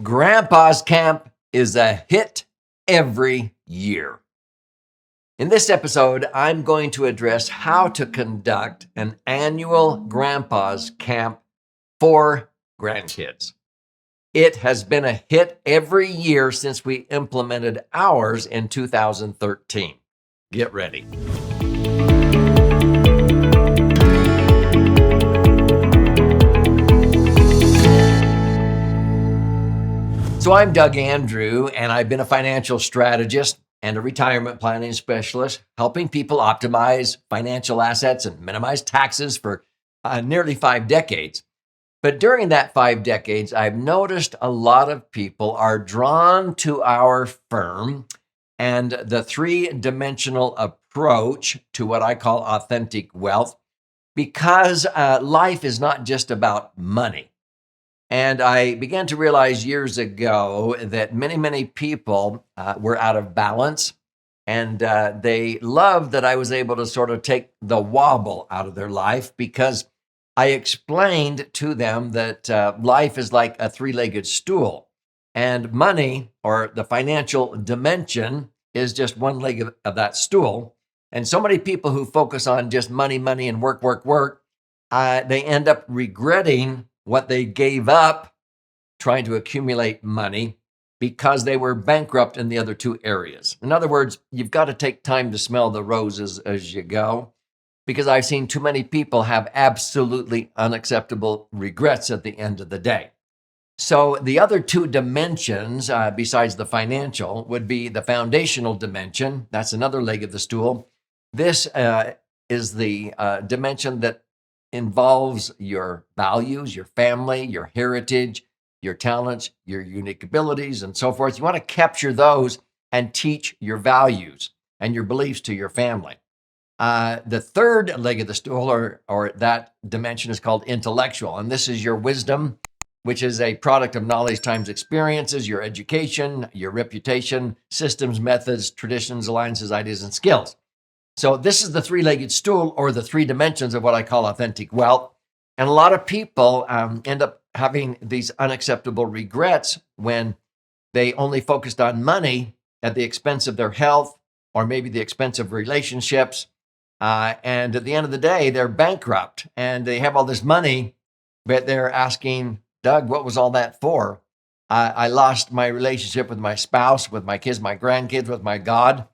Grandpa's Camp is a hit every year. In this episode, I'm going to address how to conduct an annual Grandpa's Camp for grandkids. It has been a hit every year since we implemented ours in 2013. Get ready. So I'm Doug Andrew, and I've been a financial strategist and a retirement planning specialist, helping people optimize financial assets and minimize taxes for nearly 5 decades. But during that 5 decades, I've noticed a lot of people are drawn to our firm and the 3-dimensional approach to what I call authentic wealth, because life is not just about money. And I began to realize years ago that many people were out of balance, and they loved that I was able to sort of take the wobble out of their life, because I explained to them that life is like a 3-legged stool, and money, or the financial dimension, is just one leg of that stool. And so many people who focus on just money, and work, they end up regretting what they gave up trying to accumulate money because they were bankrupt in the other 2 areas. In other words, you've got to take time to smell the roses as you go, because I've seen too many people have absolutely unacceptable regrets at the end of the day. So the other 2 dimensions, besides the financial, would be the foundational dimension. That's another leg of the stool. This is the dimension that involves your values, your family, your heritage, your talents, your unique abilities, and so forth. You want to capture those and teach your values and your beliefs to your family. The third leg of the stool, or that dimension, is called intellectual. And this is your wisdom, which is a product of knowledge times experiences, your education, your reputation, systems, methods, traditions, alliances, ideas, and skills. So this is the 3-legged stool, or the 3 dimensions of what I call authentic wealth. And a lot of people end up having these unacceptable regrets when they only focused on money at the expense of their health, or maybe the expense of relationships. And at the end of the day, they're bankrupt and they have all this money, but they're asking, Doug, what was all that for? I lost my relationship with my spouse, with my kids, my grandkids, with my God.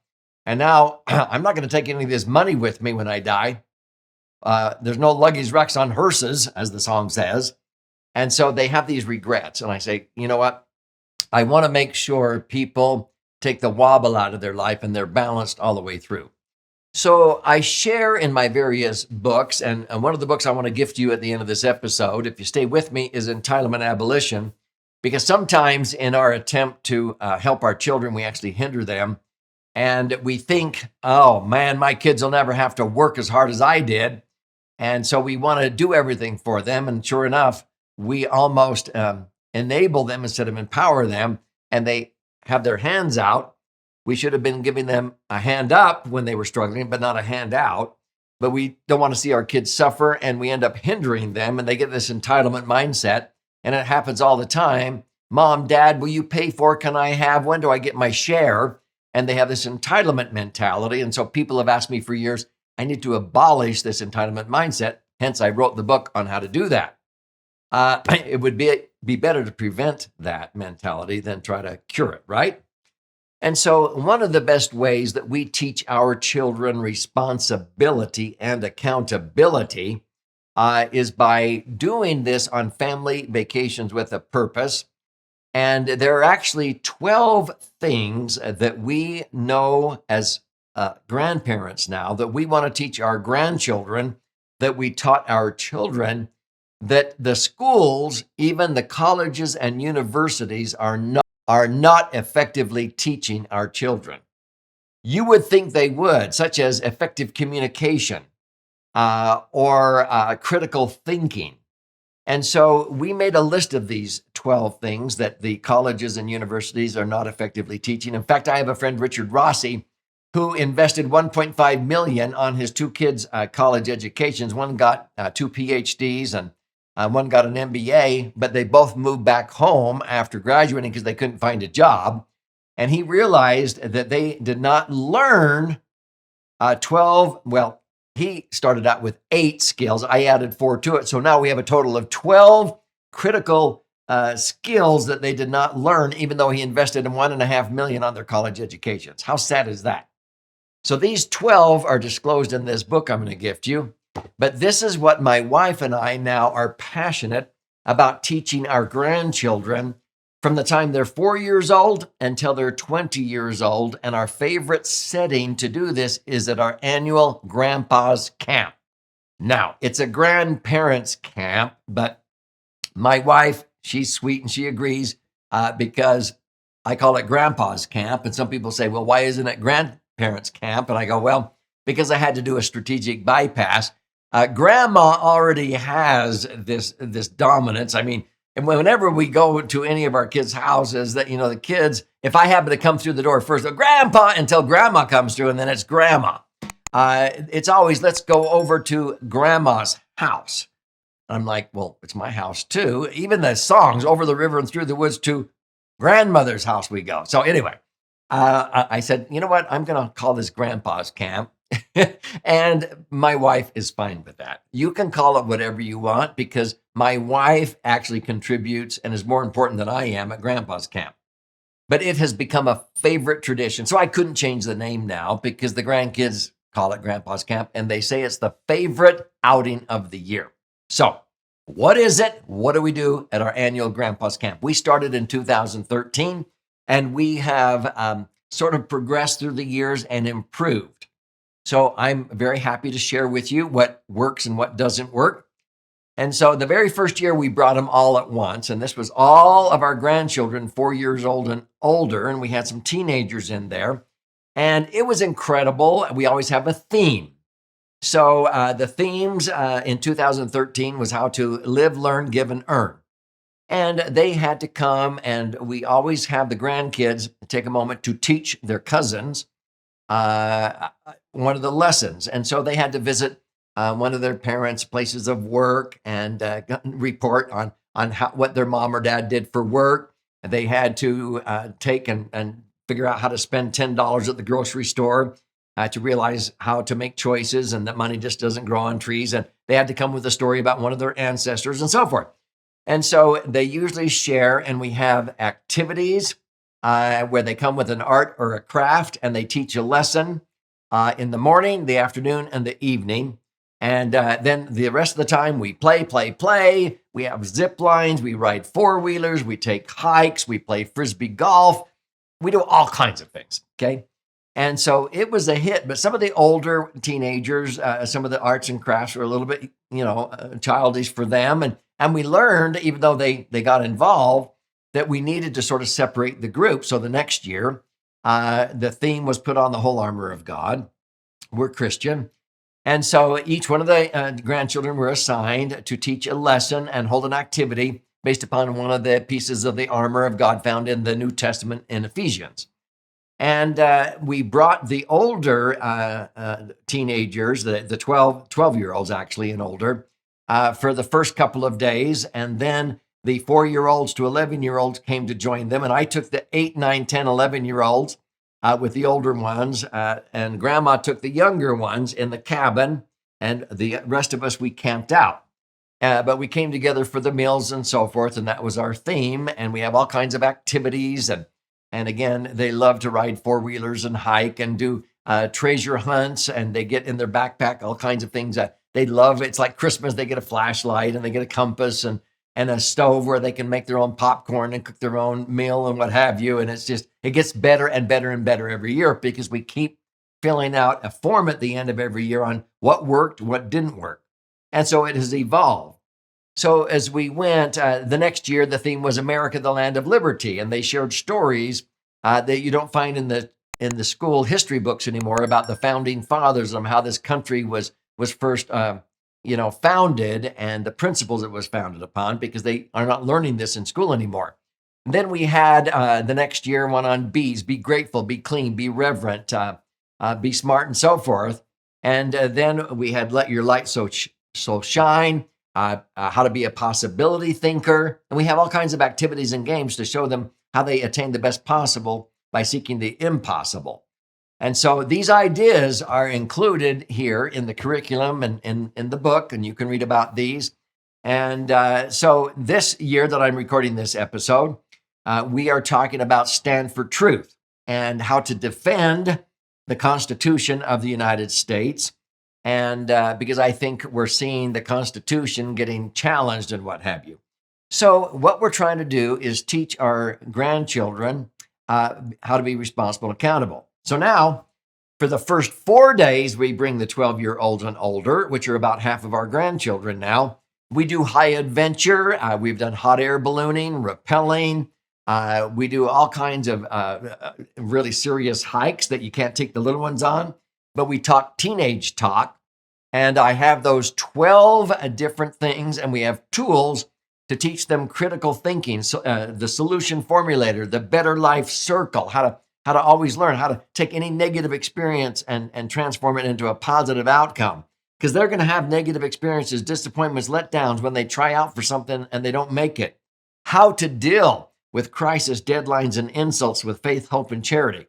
And now I'm not going to take any of this money with me when I die. There's no luggage racks on hearses, as the song says. And so they have these regrets. And I say, you know what? I want to make sure people take the wobble out of their life and they're balanced all the way through. So I share in my various books, and one of the books I want to gift you at the end of this episode, if you stay with me, is Entitlement Abolition, because sometimes in our attempt to help our children, we actually hinder them. And we think, oh man, my kids will never have to work as hard as I did. And so we want to do everything for them. And sure enough, we almost enable them instead of empower them. And they have their hands out. We should have been giving them a hand up when they were struggling, but not a hand out. But we don't want to see our kids suffer, and we end up hindering them, and they get this entitlement mindset. And it happens all the time. Mom, Dad, will you pay for? Can I have? When do I get my share? And they have this entitlement mentality. And so people have asked me for years, I need to abolish this entitlement mindset. Hence, I wrote the book on how to do that. It would be better to prevent that mentality than try to cure it, right? And so one of the best ways that we teach our children responsibility and accountability is by doing this on family vacations with a purpose. And there are actually 12 things that we know as grandparents now that we want to teach our grandchildren, that we taught our children, that the schools, even the colleges and universities, are not effectively teaching our children. You would think they would, such as effective communication or critical thinking. And so we made a list of these 12 things that the colleges and universities are not effectively teaching. In fact, I have a friend, Richard Rossi, who invested $1.5 million on his 2 kids' college educations. One got 2 PhDs, and One got an MBA, but they both moved back home after graduating because they couldn't find a job. And he realized that they did not learn 12. Well, he started out with 8 skills. I added 4 to it. So now we have a total of 12 critical skills that they did not learn, even though he invested in $1.5 million on their college educations. How sad is that? So these 12 are disclosed in this book I'm going to gift you. But this is what my wife and I now are passionate about teaching our grandchildren from the time they're 4 years old until they're 20 years old. And our favorite setting to do this is at our annual Grandpa's Camp. Now, it's a grandparents camp, but my wife, she's sweet and she agrees because I call it Grandpa's Camp. And some people say, well, why isn't it grandparents camp? And I go, well, because I had to do a strategic bypass. Grandma already has this dominance. I mean, and whenever we go to any of our kids' houses, that, you know, the kids, if I happen to come through the door first, Grandpa, until Grandma comes through, and then it's Grandma. It's always, let's go over to Grandma's house. I'm like, well, it's my house too. Even the songs, Over the River and Through the Woods, to Grandmother's house we go. So anyway, I said, you know what? I'm going to call this Grandpa's Camp. And my wife is fine with that. You can call it whatever you want because my wife actually contributes and is more important than I am at Grandpa's Camp. But it has become a favorite tradition. So I couldn't change the name now because the grandkids call it Grandpa's Camp and they say it's the favorite outing of the year. So what is it? What do we do at our annual Grandpa's Camp? We started in 2013 and we have sort of progressed through the years and improved. So I'm very happy to share with you what works and what doesn't work. And so the very first year we brought them all at once, and this was all of our grandchildren, 4 years old and older, and we had some teenagers in there. And it was incredible. We always have a theme. So the themes in 2013 was how to live, learn, give, and earn. And they had to come, and we always have the grandkids take a moment to teach their cousins one of the lessons. And so they had to visit one of their parents' places of work and report on what their mom or dad did for work. They had to take and figure out how to spend $10 at the grocery store to realize how to make choices and that money just doesn't grow on trees. And they had to come with a story about one of their ancestors and so forth. And so they usually share, and we have activities where they come with an art or a craft and they teach a lesson in the morning, the afternoon, and the evening. And then the rest of the time we play. We have zip lines, we ride 4-wheelers, we take hikes, we play Frisbee golf. We do all kinds of things, okay? And so it was a hit, but some of the older teenagers, some of the arts and crafts were a little bit, childish for them. And we learned, even though they got involved, that we needed to sort of separate the group. So the next year, the theme was put on the whole armor of God. We're Christian. And so each one of the grandchildren were assigned to teach a lesson and hold an activity based upon one of the pieces of the armor of God found in the New Testament in Ephesians. And we brought the older teenagers, the 12-year-olds actually and older, for the first couple of days. And then the 4-year-olds to 11-year-olds came to join them. And I took the 8, 9, 10, 11-year-olds with the older ones. And Grandma took the younger ones in the cabin. And the rest of us, we camped out. But we came together for the meals and so forth. And that was our theme. And we have all kinds of activities. And again, they love to ride 4-wheelers and hike and do treasure hunts. And they get in their backpack all kinds of things that they love. It's like Christmas. They get a flashlight and they get a compass and a stove where they can make their own popcorn and cook their own meal and what have you. And it gets better and better and better every year because we keep filling out a form at the end of every year on what worked, what didn't work. And so it has evolved. So as we went, the next year, the theme was America, the Land of Liberty. And they shared stories that you don't find in the school history books anymore about the founding fathers and how this country was first founded and the principles it was founded upon, because they are not learning this in school anymore. And then we had the next year one on B's: be grateful, be clean, be reverent, be smart, and so forth. And then we had let your light so shine. how to be a possibility thinker. And we have all kinds of activities and games to show them how they attain the best possible by seeking the impossible. And so these ideas are included here in the curriculum and in the book, and you can read about these. And so this year that I'm recording this episode, we are talking about Stand for Truth and how to defend the Constitution of the United States. And because I think we're seeing the Constitution getting challenged and what have you. So what we're trying to do is teach our grandchildren how to be responsible and accountable. So now, for the first 4 days, we bring the 12-year-olds and older, which are about half of our grandchildren now. We do high adventure. We've done hot air ballooning, rappelling. We do all kinds of really serious hikes that you can't take the little ones on. But we talk teenage talk. And I have those 12 different things, and we have tools to teach them critical thinking, so, the solution formulator, the better life circle, how to always learn, how to take any negative experience and transform it into a positive outcome. Because they're going to have negative experiences, disappointments, letdowns when they try out for something and they don't make it. How to deal with crisis, deadlines, and insults with faith, hope, and charity.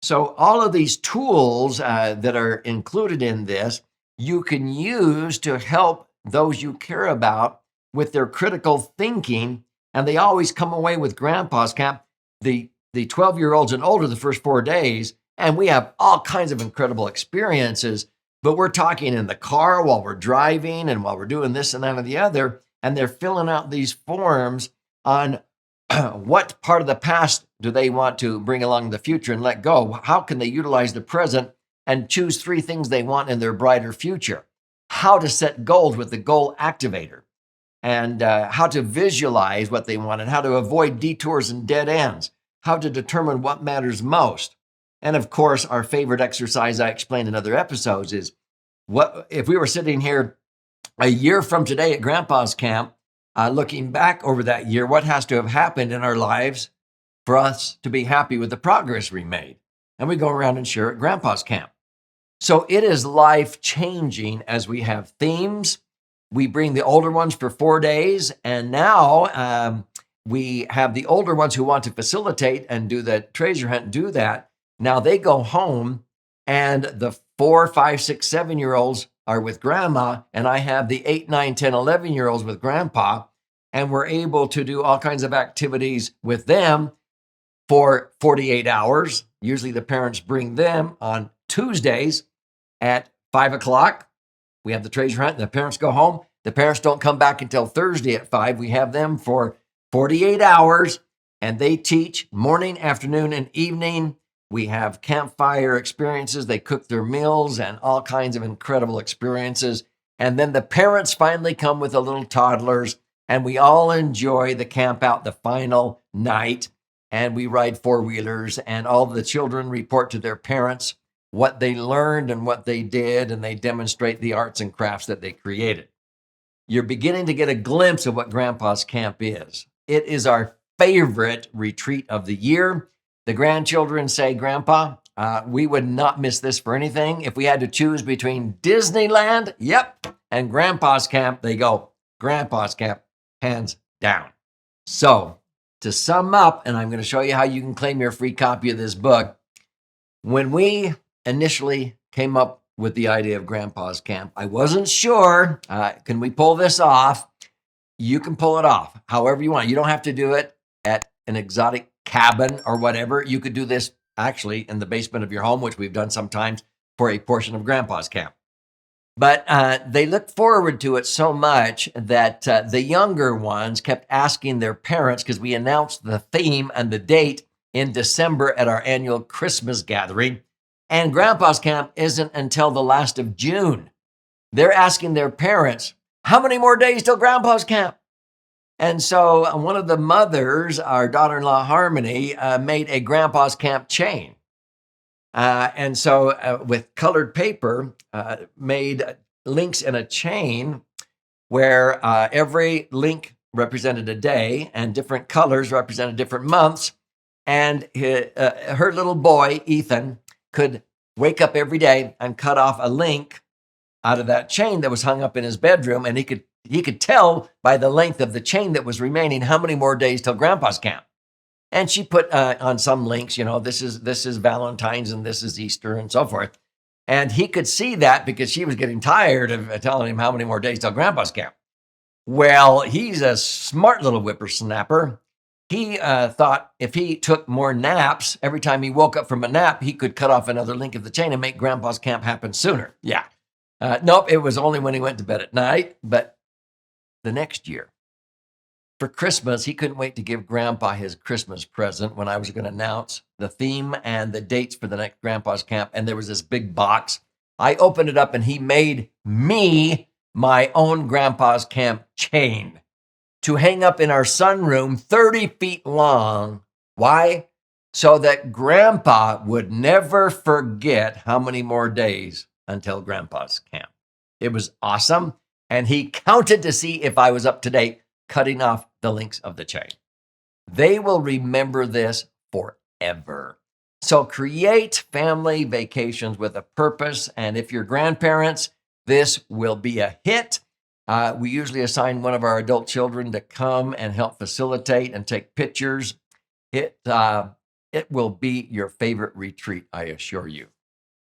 So all of these tools that are included in this, you can use to help those you care about with their critical thinking. And they always come away with Grandpa's Camp, the 12-year-olds and older, the first 4 days. And we have all kinds of incredible experiences, but we're talking in the car while we're driving and while we're doing this and that and the other. And they're filling out these forms on what part of the past do they want to bring along in the future and let go? How can they utilize the present and choose 3 things they want in their brighter future? How to set goals with the goal activator, and how to visualize what they want, and how to avoid detours and dead ends, how to determine what matters most. And of course, our favorite exercise I explained in other episodes is, what if we were sitting here a year from today at Grandpa's Camp, looking back over that year, what has to have happened in our lives for us to be happy with the progress we made? And we go around and share at Grandpa's Camp. So it is life-changing as we have themes. We bring the older ones for 4 days, and now we have the older ones who want to facilitate and do the treasure hunt, do that. Now they go home, and the 4, 5, 6, 7-year-olds are with Grandma, and I have the 8, 9, 10, 11-year-olds with Grandpa, and we're able to do all kinds of activities with them for 48 hours. Usually the parents bring them on Tuesdays at 5 o'clock. We have the treasure hunt. The parents go home. The parents don't come back until Thursday at 5. We have them for 48 hours, and they teach morning, afternoon, and evening. We have campfire experiences. They cook their meals and all kinds of incredible experiences. And then the parents finally come with the little toddlers, and we all enjoy the camp out the final night. And we ride 4-wheelers, and all the children report to their parents what they learned and what they did, and they demonstrate the arts and crafts that they created. You're beginning to get a glimpse of what Grandpa's Camp is. It is our favorite retreat of the year. The grandchildren say, Grandpa, we would not miss this for anything. If we had to choose between Disneyland, and Grandpa's Camp, they go, Grandpa's Camp, hands down. So, to sum up, and I'm going to show you how you can claim your free copy of this book. When we initially came up with the idea of Grandpa's Camp, I wasn't sure, can we pull this off? You can pull it off however you want. You don't have to do it at an exotic cabin or whatever. You could do this actually in the basement of your home, which we've done sometimes for a portion of Grandpa's Camp. But they looked forward to it so much that the younger ones kept asking their parents, because we announced the theme and the date in December at our annual Christmas gathering. And Grandpa's Camp isn't until the last of June. They're asking their parents, how many more days till Grandpa's Camp? And so one of the mothers, our daughter-in-law Harmony, made a Grandpa's Camp chain. And so with colored paper, made links in a chain where every link represented a day and different colors represented different months. And her little boy, Ethan, could wake up every day and cut off a link out of that chain that was hung up in his bedroom, and he he could tell by the length of the chain that was remaining how many more days till Grandpa's camp. And she put on some links, this is Valentine's and this is Easter and so forth. And he could see that because she was getting tired of telling him how many more days till Grandpa's camp. Well, he's a smart little whippersnapper. He thought if he took more naps, every time he woke up from a nap, he could cut off another link of the chain and make Grandpa's camp happen sooner. Yeah. Nope, it was only when he went to bed at night. But the next year, for Christmas, he couldn't wait to give Grandpa his Christmas present when I was going to announce the theme and the dates for the next Grandpa's camp. And there was this big box. I opened it up and he made me my own Grandpa's camp chain to hang up in our sunroom 30 feet long. Why? So that Grandpa would never forget how many more days until Grandpa's camp. It was awesome. And he counted to see if I was up to date, cutting off the links of the chain. They will remember this forever. So create family vacations with a purpose. And if you're grandparents, this will be a hit. We usually assign one of our adult children to come and help facilitate and take pictures. It will be your favorite retreat, I assure you.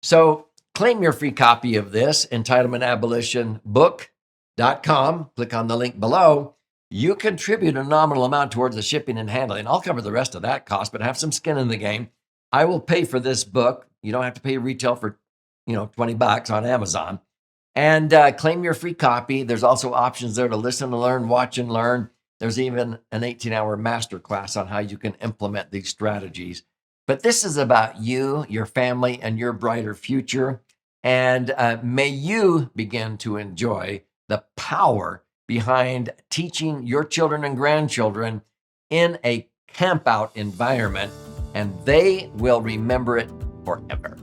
So claim your free copy of this, entitlementabolitionbook.com. Click on the link below. You contribute a nominal amount towards the shipping and handling. I'll cover the rest of that cost, but have some skin in the game. I will pay for this book. You don't have to pay retail for, $20 on Amazon. And claim your free copy. There's also options there to listen and learn, watch and learn. There's even an 18-hour masterclass on how you can implement these strategies. But this is about you, your family, and your brighter future. And may you begin to enjoy the power behind teaching your children and grandchildren in a camp-out environment, and they will remember it forever.